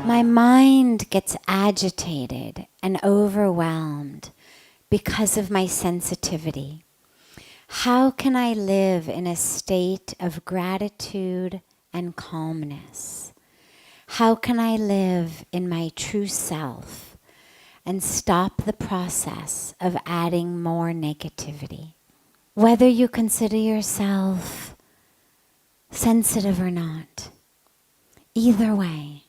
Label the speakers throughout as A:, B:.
A: My mind gets agitated and overwhelmed because of my sensitivity. How can I live in a state of gratitude and calmness? How can I live in my true self and stop the process of adding more negativity? Whether you consider yourself sensitive or not, either way,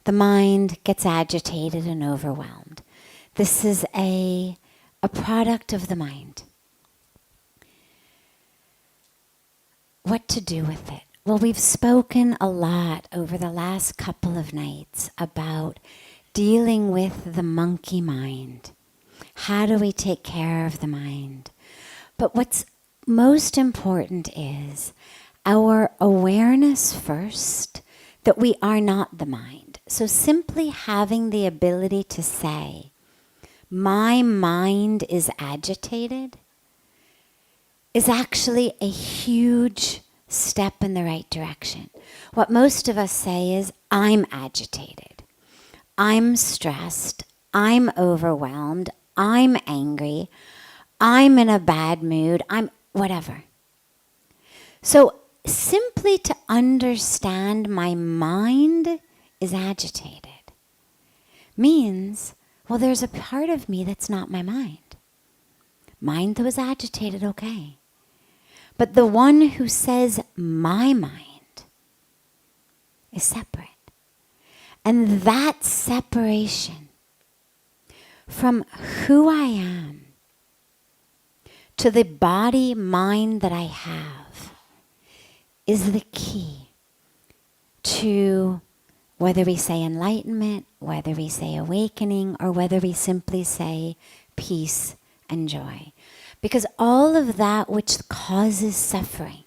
A: the mind gets agitated and overwhelmed. This is a product of the mind. What to do with it? Well, we've spoken a lot over the last couple of nights about dealing with the monkey mind. How do we take care of the mind? But what's most important is our awareness first that we are not the mind. So simply having the ability to say, my mind is agitated, is actually a huge step in the right direction. What most of us say is, I'm agitated, I'm stressed, I'm overwhelmed, I'm angry, I'm in a bad mood, I'm whatever. So simply to understand my mind is agitated means, well, there's a part of me that's not my mind. Mind that was agitated, okay. But the one who says my mind is separate. And that separation from who I am to the body mind that I have is the key to whether we say enlightenment, whether we say awakening, or whether we simply say peace and joy. Because all of that which causes suffering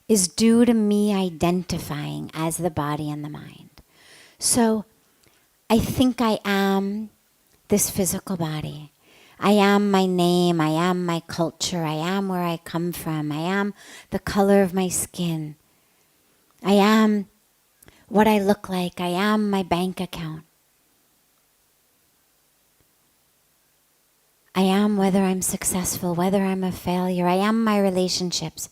A: is due to me identifying as the body and the mind. So I think I am this physical body. I am my name, I am my culture, I am where I come from, I am the color of my skin. I am what I look like, I am my bank account. I am whether I'm successful, whether I'm a failure. I am my relationships.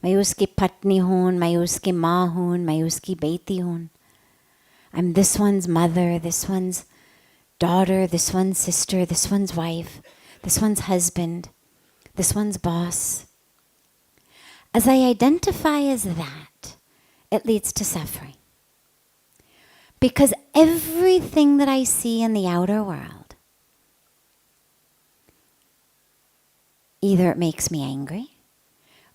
A: मैं उसकी पत्नी हूँ, मैं उसकी माँ हूँ, मैं उसकी बेटी हूँ. I'm this one's mother, this one's daughter, this one's sister, this one's wife, this one's husband, this one's boss. As I identify as that, it leads to suffering. Because everything that I see in the outer world, either it makes me angry,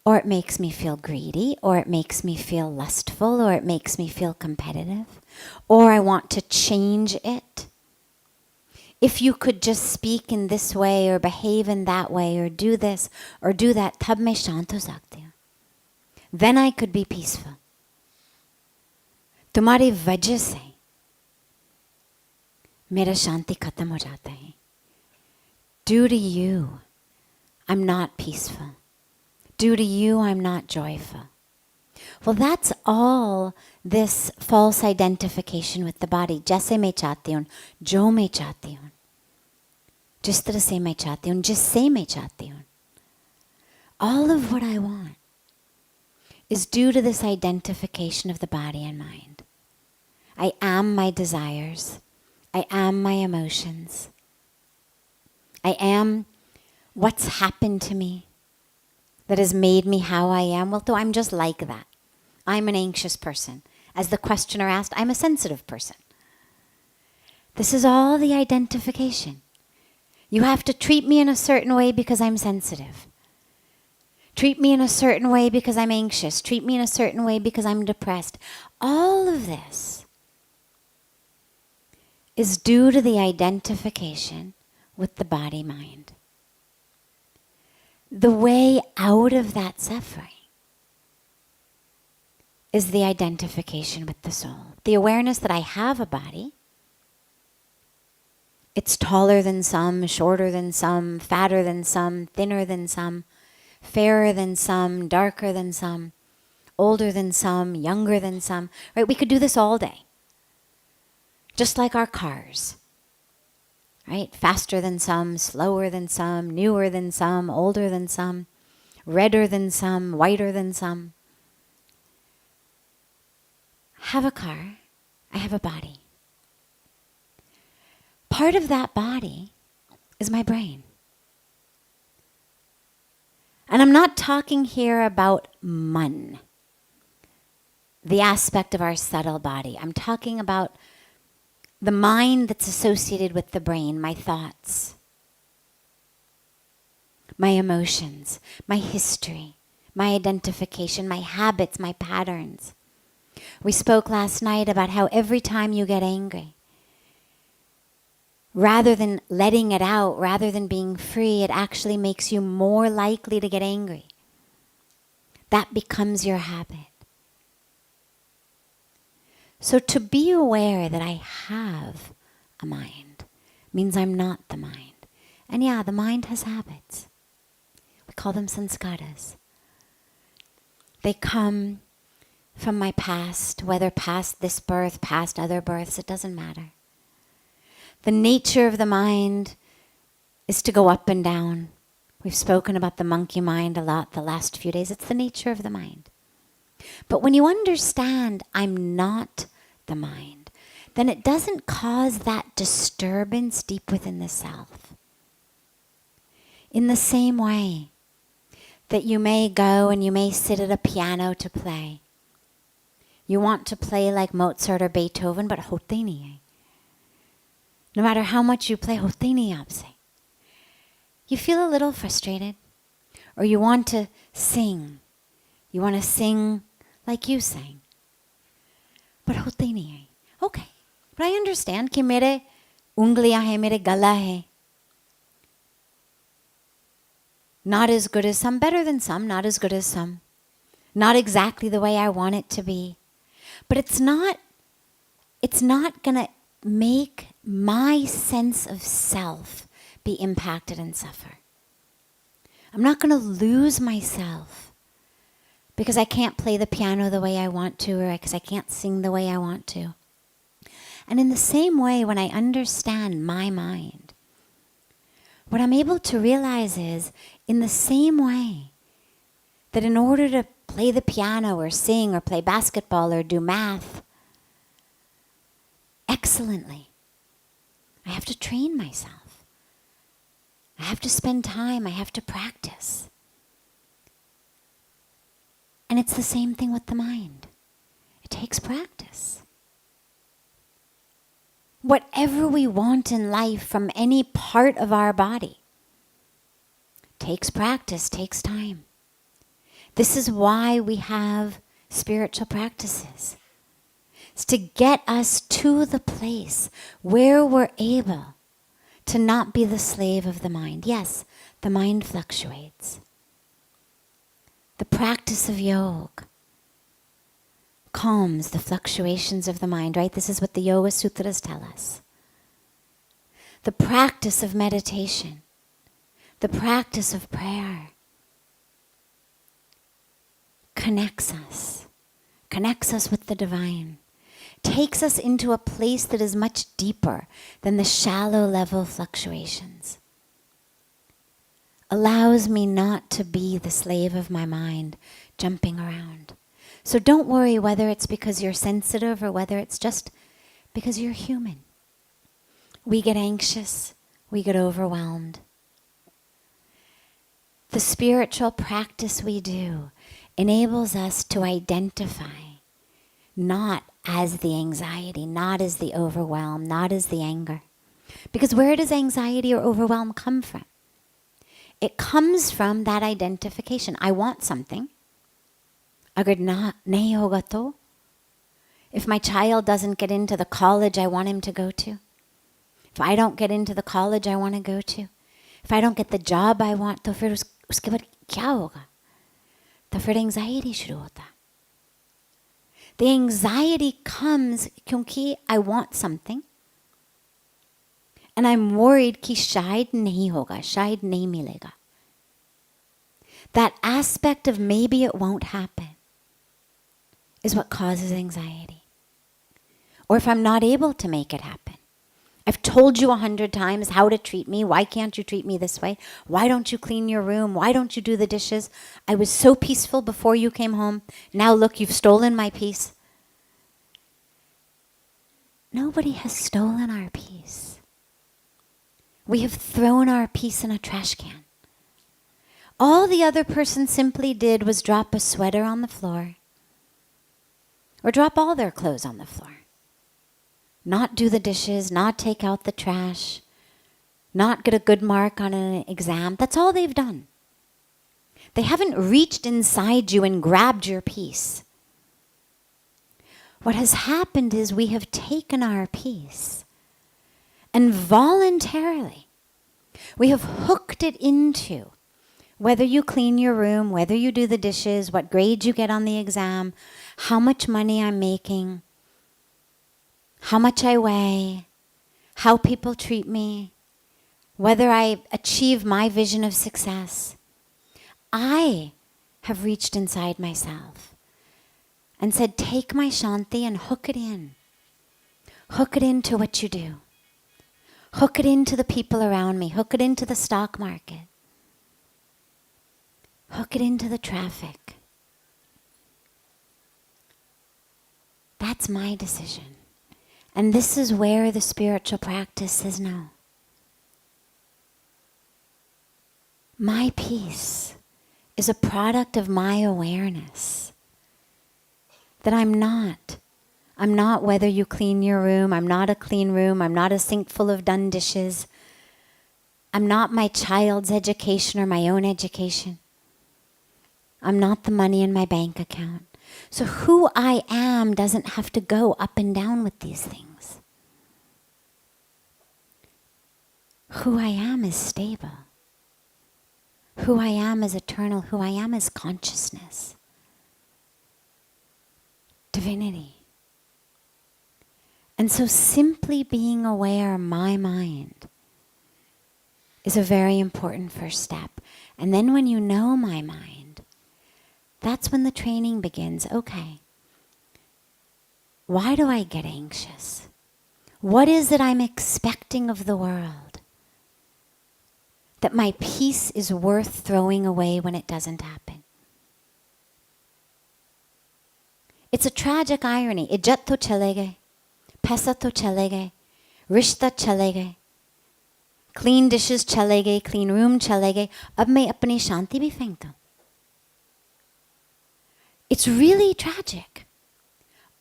A: or it makes me feel greedy, or it makes me feel lustful, or it makes me feel competitive, or I want to change it. If you could just speak in this way, or behave in that way, or do this, or do that, tab main shant ho sakti hu. Then I could be peaceful. तुम्हारी वजह से मेरा शांति खत्म हो जाता है. Due to you, I'm not peaceful. Due to you, I'm not joyful. Well, that's all this false identification with the body. जैसे मैं चाहती हूँ, जो मैं चाहती हूँ, जिस तरह से मैं चाहती हूँ, जिससे मैं चाहती हूँ. All of what I want is due to this identification of the body and mind. I am my desires. I am my emotions. I am what's happened to me that has made me how I am. Well, though I'm just like that. I'm an anxious person. As the questioner asked, I'm a sensitive person. This is all the identification. You have to treat me in a certain way because I'm sensitive. Treat me in a certain way because I'm anxious. Treat me in a certain way because I'm depressed. All of this is due to the identification with the body-mind. The way out of that suffering is the identification with the soul. The awareness that I have a body, It's taller than some, shorter than some, fatter than some, thinner than some, fairer than some, darker than some, older than some, younger than some. Right? We could do this all day. Just like our cars. Right? Faster than some, slower than some, newer than some, older than some, redder than some, whiter than some. I have a car. I have a body. Part of that body is my brain. And I'm not talking here about mun, the aspect of our subtle body. I'm talking about the mind that's associated with the brain, my thoughts, my emotions, my history, my identification, my habits, my patterns. We spoke last night about how every time you get angry, rather than letting it out, rather than being free, it actually makes you more likely to get angry. That becomes your habit. So to be aware that I have a mind means I'm not the mind. And yeah, the mind has habits. We call them sanskaras. They come from my past, whether past this birth, past other births, it doesn't matter. The nature of the mind is to go up and down. We've spoken about the monkey mind a lot the last few days. It's the nature of the mind. But when you understand I'm not the mind, then it doesn't cause that disturbance deep within the self. In the same way that you may go and you may sit at a piano to play. You want to play like Mozart or Beethoven, but hote nahi hai. No matter how much you play, hote nahi aapse. You feel a little frustrated, or you want to sing. You want to sing like you sang. But hote nahi hai. Okay, but I understand कि मेरे उंगलियां हैं, मेरे गला है. Not as good as some, better than some, not as good as some. Not exactly the way I want it to be. But it's not gonna make my sense of self be impacted and suffer. I'm not gonna lose myself because I can't play the piano the way I want to, or because I can't sing the way I want to. And in the same way, when I understand my mind, what I'm able to realize is, in the same way that in order to play the piano or sing or play basketball or do math excellently, I have to train myself. I have to spend time. I have to practice. And it's the same thing with the mind. It takes practice. Whatever we want in life from any part of our body takes practice, takes time. This is why we have spiritual practices. It's to get us to the place where we're able to not be the slave of the mind. Yes, the mind fluctuates. The practice of yoga calms the fluctuations of the mind, right? This is what the Yoga Sutras tell us. The practice of meditation, the practice of prayer connects us with the divine, takes us into a place that is much deeper than the shallow level fluctuations, allows me not to be the slave of my mind jumping around. So don't worry whether it's because you're sensitive or whether it's just because you're human. We get anxious, we get overwhelmed. The spiritual practice we do enables us to identify not as the anxiety, not as the overwhelm, not as the anger. Because where does anxiety or overwhelm come from? It comes from that identification. I want something. Agar nahi hoga to, if my child doesn't get into the college I want him to go to, if I don't get into the college I want to go to, if I don't get the job I want, तो फिर उसके बाद क्या होगा? तो फिर anxiety शुरू होता. The anxiety comes क्योंकि I want something, And I'm worried कि शायद नहीं होगा, शायद नहीं मिलेगा. That aspect of maybe it won't happen is what causes anxiety. Or if I'm not able to make it happen. I've told you 100 times how to treat me. Why can't you treat me this way? Why don't you clean your room? Why don't you do the dishes? I was so peaceful before you came home. Now look, you've stolen my peace. Nobody has stolen our peace. We have thrown our peace in a trash can. All the other person simply did was drop a sweater on the floor, or drop all their clothes on the floor. Not do the dishes, not take out the trash, not get a good mark on an exam. That's all they've done. They haven't reached inside you and grabbed your peace. What has happened is we have taken our peace and voluntarily we have hooked it into whether you clean your room, whether you do the dishes, what grade you get on the exam, how much money I'm making, how much I weigh, how people treat me, whether I achieve my vision of success. I have reached inside myself and said, take my Shanti and hook it in. Hook it into what you do. Hook it into the people around me. Hook it into the stock market. Hook it into the traffic. That's my decision. And this is where the spiritual practice says no. My peace is a product of my awareness. That I'm not whether you clean your room, I'm not a clean room, I'm not a sink full of done dishes. I'm not my child's education or my own education. I'm not the money in my bank account. So who I am doesn't have to go up and down with these things. Who I am is stable. Who I am is eternal. Who I am is consciousness. Divinity. And so simply being aware of my mind is a very important first step. And then when you know my mind, that's when the training begins. Okay, why do I get anxious? What is it I'm expecting of the world that my peace is worth throwing away when it doesn't happen? It's a tragic irony. Ijjat to chale gaye, paisa to chale gaye, rishta chale gaye, clean dishes chale gaye, clean room chale gaye, ab main apni shanti bhi phenk दूं. It's really tragic.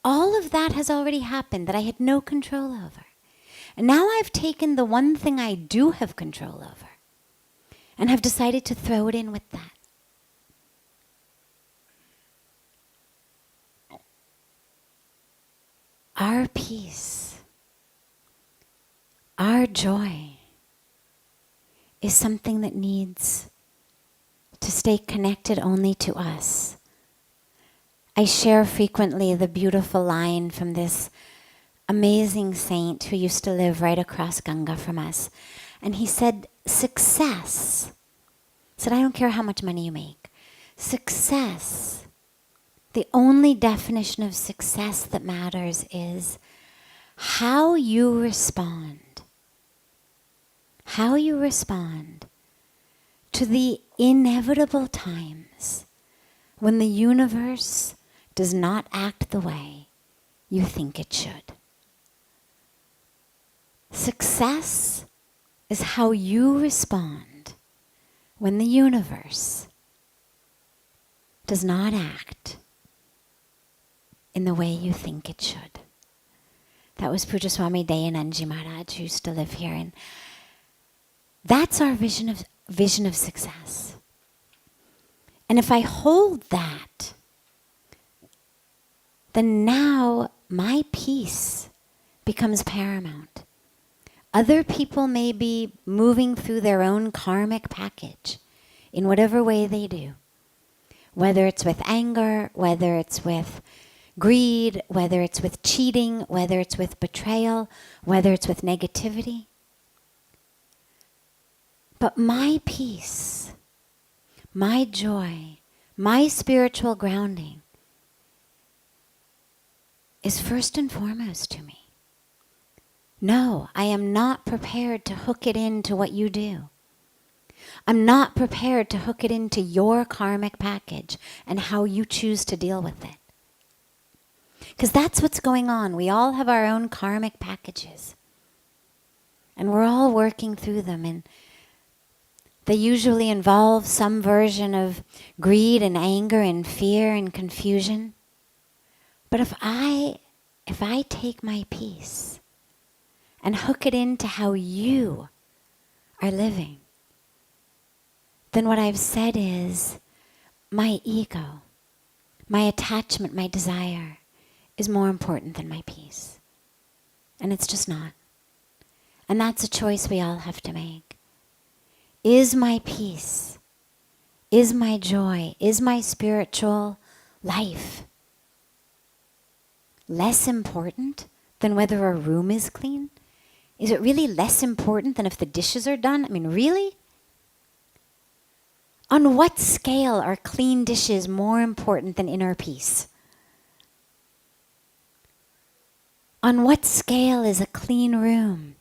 A: All of that has already happened that I had no control over. And now I've taken the one thing I do have control over and have decided to throw it in with that. Our peace, our joy is something that needs to stay connected only to us. I share frequently the beautiful line from this amazing saint who used to live right across Ganga from us. And he said, success, said, I don't care how much money you make. Success, the only definition of success that matters is how you respond. How you respond to the inevitable times when the universe does not act the way you think it should. Success is how you respond when the universe does not act in the way you think it should. That was Pujya Swami Dayanandji Maharaj, who used to live here. And that's our vision of success. And if I hold that, then now my peace becomes paramount. Other people may be moving through their own karmic package in whatever way they do. Whether it's with anger, whether it's with greed, whether it's with cheating, whether it's with betrayal, whether it's with negativity. But my peace, my joy, my spiritual grounding is first and foremost to me. No, I am not prepared to hook it into what you do. I'm not prepared to hook it into your karmic package and how you choose to deal with it. Because that's what's going on. We all have our own karmic packages. And we're all working through them. And they usually involve some version of greed and anger and fear and confusion. But if I take my peace and hook it into how you are living, then what I've said is my ego, my attachment, my desire is more important than my peace. And it's just not. And that's a choice we all have to make. Is my peace, is my joy, is my spiritual life less important than whether a room is clean? Is it really less important than if the dishes are done? I mean, really? On what scale are clean dishes more important than inner peace? On what scale is a clean room,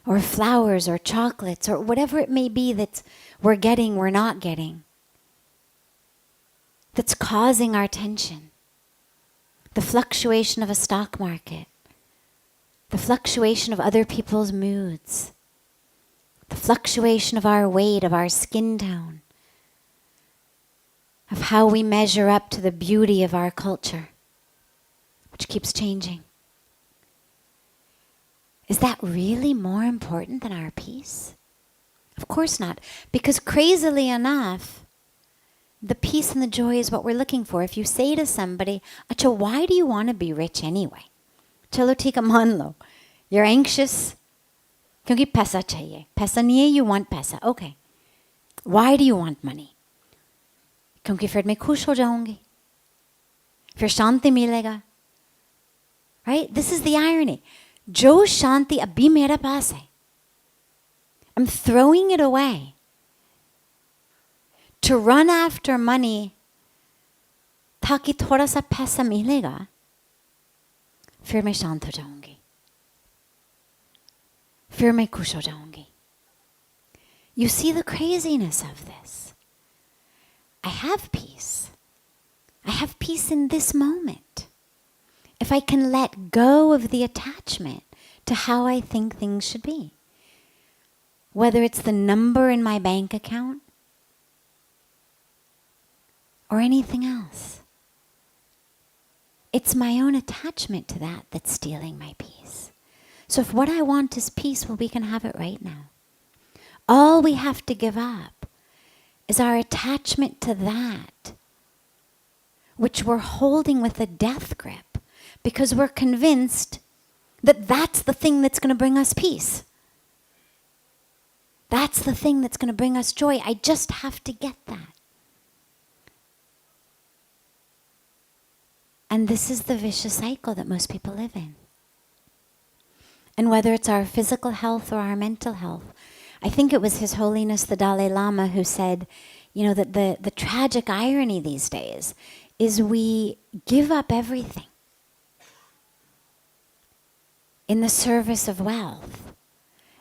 A: or flowers, or chocolates, or whatever it may be that we're getting, we're not getting, that's causing our tension? The fluctuation of a stock market, the fluctuation of other people's moods, the fluctuation of our weight, of our skin tone, of how we measure up to the beauty of our culture, which keeps changing. Is that really more important than our peace? Of course not. Because crazily enough, the peace and the joy is what we're looking for. If you say to somebody, Acha, why do you want to be rich anyway? Chalo tika man lo. You're anxious. Kyunki paisa chahiye. Paisa nahi hai, you want paisa. Okay. Why do you want money? Kyunki fir main khush ho jaungi. Fir shanti milega. Right? This is the irony. Jo shanti abhi mera paas hai. I'm throwing it away to run after money ताकि थोड़ा सा पैसा मिलेगा, फिर मैं शांत हो जाऊंगी, फिर मैं खुश हो जाऊंगी. You see the craziness of this. I have peace. I have peace in this moment. If I can let go of the attachment to how I think things should be. Whether it's the number in my bank account or anything else. It's my own attachment to that that's stealing my peace. So if what I want is peace, well, we can have it right now. All we have to give up is our attachment to that which we're holding with a death grip because we're convinced that that's the thing that's going to bring us peace. That's the thing that's going to bring us joy. I just have to get that. And this is the vicious cycle that most people live in. And whether it's our physical health or our mental health, I think it was His Holiness the Dalai Lama who said, you know, that the tragic irony these days is we give up everything in the service of wealth.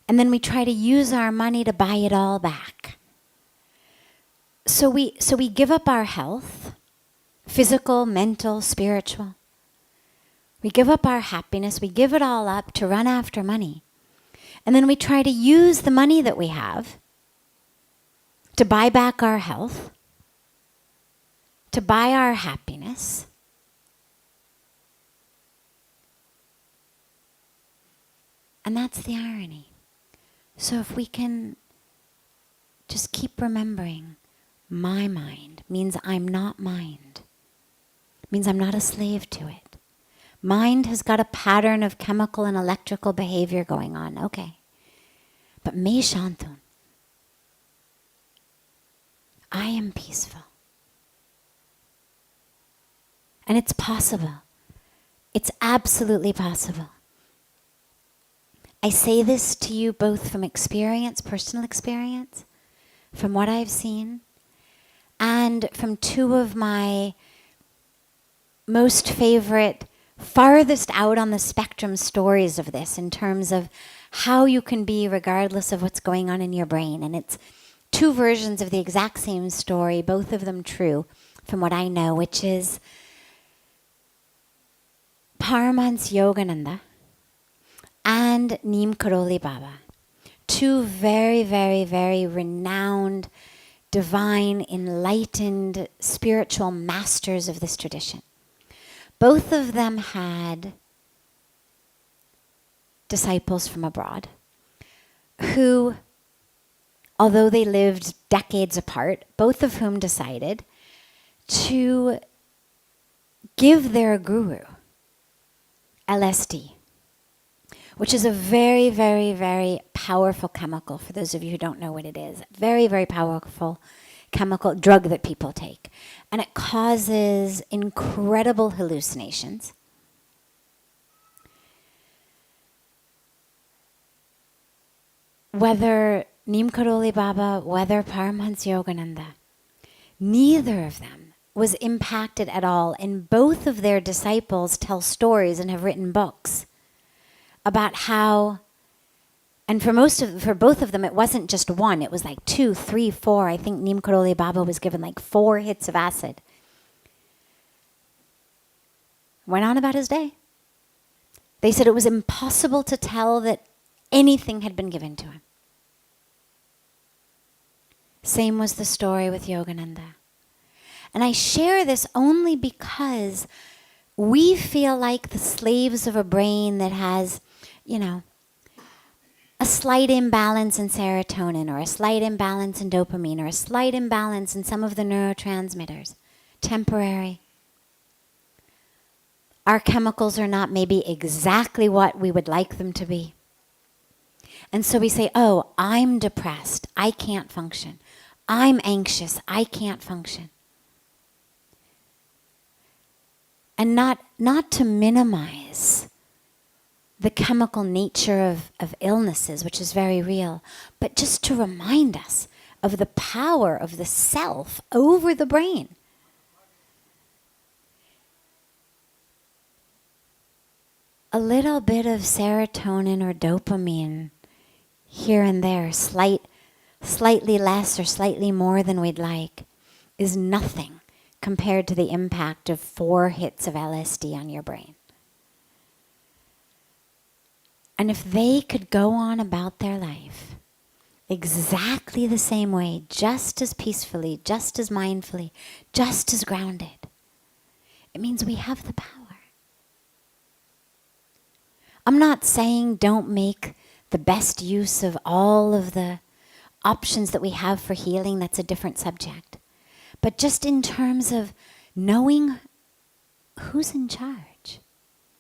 A: And then we try to use our money to buy it all back. So we give up our health, physical, mental, spiritual. We give up our happiness. We give it all up to run after money. And then we try to use the money that we have to buy back our health, to buy our happiness. And that's the irony. So if we can just keep remembering, my mind means I'm not mind. Means I'm not a slave to it. Mind has got a pattern of chemical and electrical behavior going on. Okay. But me shantun. I am peaceful. And it's possible. It's absolutely possible. I say this to you both from experience, personal experience, from what I've seen, and from two of my most favorite, farthest out on the spectrum stories of this in terms of how you can be regardless of what's going on in your brain. And it's two versions of the exact same story, both of them true from what I know, which is Paramahansa Yogananda and Neem Karoli Baba. Two very, very, very renowned, divine, enlightened, spiritual masters of this tradition. Both of them had disciples from abroad who, although they lived decades apart, both of whom decided to give their guru LSD, which is a very, very, very powerful chemical, for those of you who don't know what it is. Very, very powerful chemical drug that people take. And it causes incredible hallucinations. Whether Neem Karoli Baba, whether Paramahansa Yogananda, neither of them was impacted at all. And both of their disciples tell stories and have written books about how, and for both of them, it wasn't just one, it was like 2, 3, 4. I think Neem Karoli Baba was given like 4 hits of acid. Went on about his day. They said it was impossible to tell that anything had been given to him. Same was the story with Yogananda. And I share this only because we feel like the slaves of a brain that has, a slight imbalance in serotonin or a slight imbalance in dopamine or a slight imbalance in some of the neurotransmitters. Temporary. Our chemicals are not maybe exactly what we would like them to be. And so we say, oh, I'm depressed. I can't function. I'm anxious. I can't function. And not to minimize the chemical nature of illnesses, which is very real, but just to remind us of the power of the self over the brain. A little bit of serotonin or dopamine here and there, slightly less or slightly more than we'd like, is nothing compared to the impact of 4 hits of LSD on your brain. And if they could go on about their life exactly the same way, just as peacefully, just as mindfully, just as grounded, it means we have the power. I'm not saying don't make the best use of all of the options that we have for healing. That's a different subject. But just in terms of knowing who's in charge,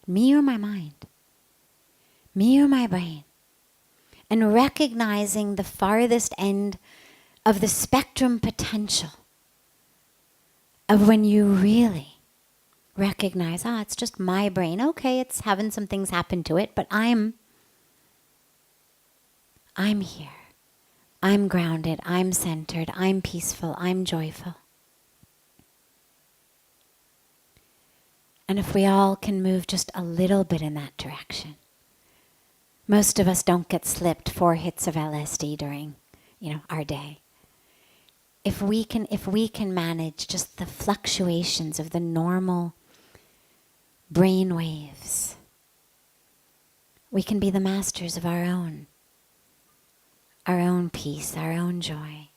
A: me or my mind, me or my brain, and recognizing the farthest end of the spectrum potential of when you really recognize, it's just my brain. Okay, it's having some things happen to it, but I'm here. I'm grounded. I'm centered. I'm peaceful. I'm joyful. And if we all can move just a little bit in that direction, most of us don't get slipped 4 hits of LSD during, our day. If we can manage just the fluctuations of the normal brain waves, we can be the masters of our own peace, our own joy.